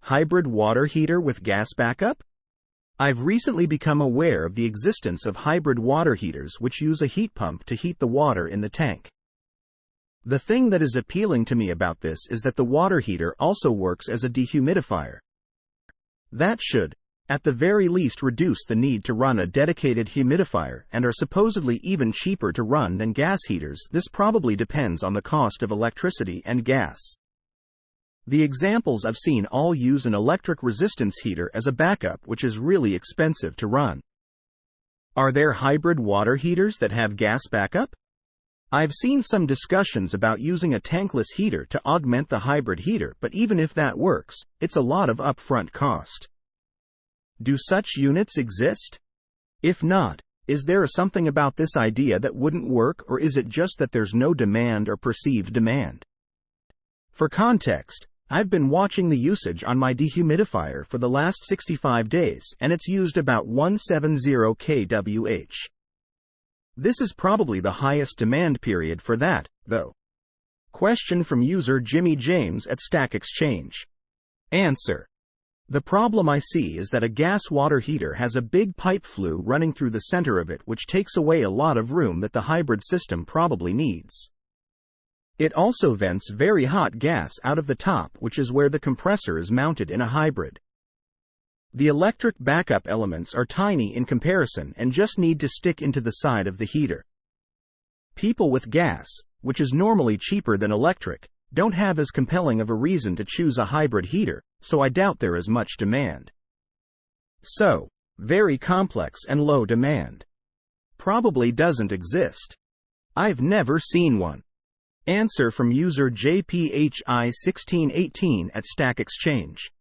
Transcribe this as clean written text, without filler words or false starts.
Hybrid water heater with gas backup? I've recently become aware of the existence of hybrid water heaters which use a heat pump to heat the water in the tank. The thing that is appealing to me about this is that the water heater also works as a dehumidifier. That should, at the very least, reduce the need to run a dedicated humidifier and are supposedly even cheaper to run than gas heaters. This probably depends on the cost of electricity and gas. The examples I've seen all use an electric resistance heater as a backup, which is really expensive to run. Are there hybrid water heaters that have gas backup? I've seen some discussions about using a tankless heater to augment the hybrid heater, but even if that works, it's a lot of upfront cost. Do such units exist? If not, is there something about this idea that wouldn't work, or is it just that there's no demand or perceived demand? For context, I've been watching the usage on my dehumidifier for the last 65 days, and it's used about 170 kWh. This is probably the highest demand period for that, though. Question from user Jimmy James at Stack Exchange. Answer. The problem I see is that a gas water heater has a big pipe flue running through the center of it, which takes away a lot of room that the hybrid system probably needs. It also vents very hot gas out of the top, which is where the compressor is mounted in a hybrid. The electric backup elements are tiny in comparison and just need to stick into the side of the heater. People with gas, which is normally cheaper than electric, don't have as compelling of a reason to choose a hybrid heater, so I doubt there is much demand. So, very complex and low demand. Probably doesn't exist. I've never seen one. Answer from user JPHI1618 at Stack Exchange.